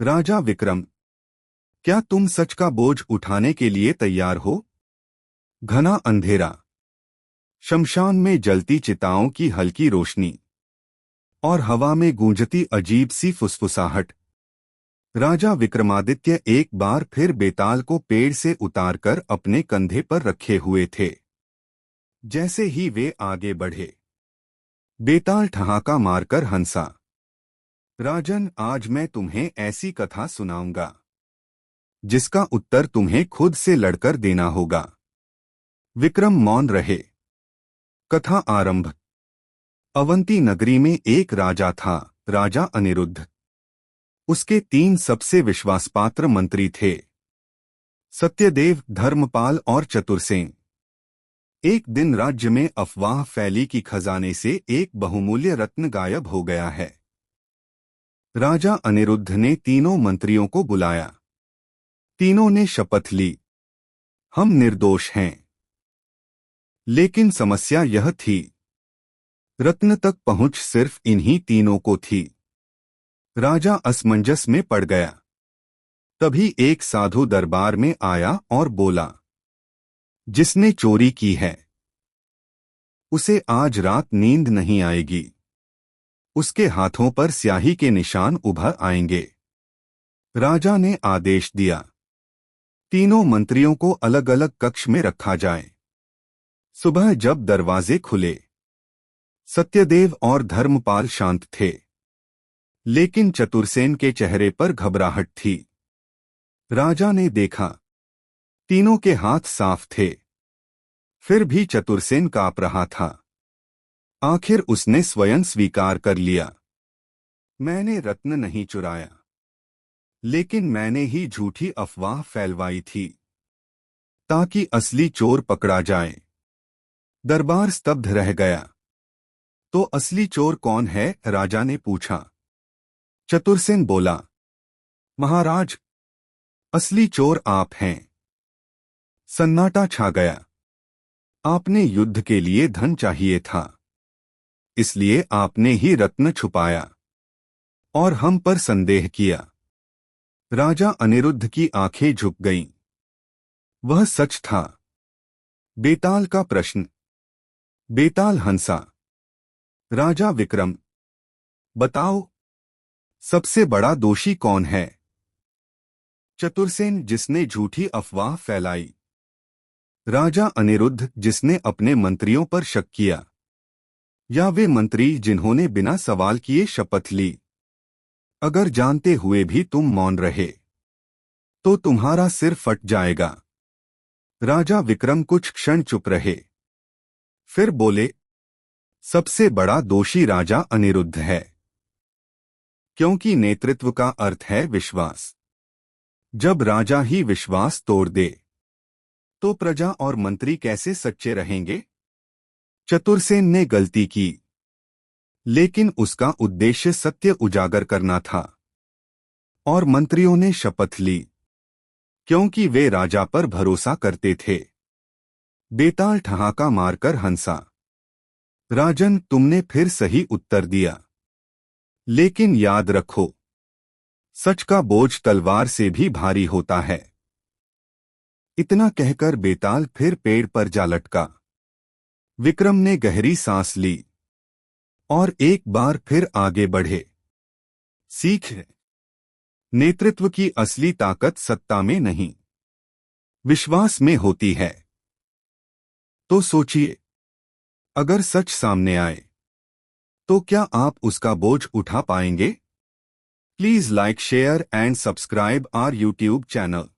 राजा विक्रम, क्या तुम सच का बोझ उठाने के लिए तैयार हो? घना अंधेरा, शमशान में जलती चिताओं की हल्की रोशनी और हवा में गूंजती अजीब सी फुसफुसाहट। राजा विक्रमादित्य एक बार फिर बेताल को पेड़ से उतारकर अपने कंधे पर रखे हुए थे। जैसे ही वे आगे बढ़े, बेताल ठहाका मारकर हंसा। राजन, आज मैं तुम्हें ऐसी कथा सुनाऊंगा जिसका उत्तर तुम्हें खुद से लड़कर देना होगा। विक्रम मौन रहे। कथा आरंभ। अवंती नगरी में एक राजा था, राजा अनिरुद्ध। उसके 3 सबसे विश्वासपात्र मंत्री थे, सत्यदेव, धर्मपाल और चतुरसेन। एक दिन राज्य में अफवाह फैली कि खजाने से एक बहुमूल्य रत्न गायब हो गया है। राजा अनिरुद्ध ने तीनों मंत्रियों को बुलाया। तीनों ने शपथ ली, हम निर्दोष हैं। लेकिन समस्या यह थी, रत्न तक पहुंच सिर्फ इन्हीं तीनों को थी। राजा असमंजस में पड़ गया। तभी एक साधु दरबार में आया और बोला, जिसने चोरी की है उसे आज रात नींद नहीं आएगी। उसके हाथों पर स्याही के निशान उभर आएंगे। राजा ने आदेश दिया, तीनों मंत्रियों को अलग अलग कक्ष में रखा जाए। सुबह जब दरवाजे खुले, सत्यदेव और धर्मपाल शांत थे, लेकिन चतुरसेन के चेहरे पर घबराहट थी। राजा ने देखा, तीनों के हाथ साफ थे, फिर भी चतुरसेन कांप रहा था। आखिर उसने स्वयं स्वीकार कर लिया, मैंने रत्न नहीं चुराया, लेकिन मैंने ही झूठी अफवाह फैलवाई थी ताकि असली चोर पकड़ा जाए। दरबार स्तब्ध रह गया। तो असली चोर कौन है? राजा ने पूछा। चतुरसेन बोला, महाराज, असली चोर आप हैं। सन्नाटा छा गया। आपने युद्ध के लिए धन चाहिए था, इसलिए आपने ही रत्न छुपाया और हम पर संदेह किया। राजा अनिरुद्ध की आंखें झुक गईं। वह सच था। बेताल का प्रश्न। बेताल हंसा। राजा विक्रम, बताओ, सबसे बड़ा दोषी कौन है? चतुरसेन, जिसने झूठी अफवाह फैलाई। राजा अनिरुद्ध, जिसने अपने मंत्रियों पर शक किया। या वे मंत्री जिन्होंने बिना सवाल किए शपथ ली? अगर जानते हुए भी तुम मौन रहे तो तुम्हारा सिर फट जाएगा। राजा विक्रम कुछ क्षण चुप रहे, फिर बोले, सबसे बड़ा दोषी राजा अनिरुद्ध है, क्योंकि नेतृत्व का अर्थ है विश्वास। जब राजा ही विश्वास तोड़ दे तो प्रजा और मंत्री कैसे सच्चे रहेंगे? चतुरसेन ने गलती की, लेकिन उसका उद्देश्य सत्य उजागर करना था। और मंत्रियों ने शपथ ली, क्योंकि वे राजा पर भरोसा करते थे। बेताल ठहाका मारकर हंसा। राजन, तुमने फिर सही उत्तर दिया, लेकिन याद रखो, सच का बोझ तलवार से भी भारी होता है। इतना कहकर बेताल फिर पेड़ पर जा लटका। विक्रम ने गहरी सांस ली और एक बार फिर आगे बढ़े। सीख, नेतृत्व की असली ताकत सत्ता में नहीं, विश्वास में होती है। तो सोचिए, अगर सच सामने आए तो क्या आप उसका बोझ उठा पाएंगे? Please like, share and subscribe our YouTube channel.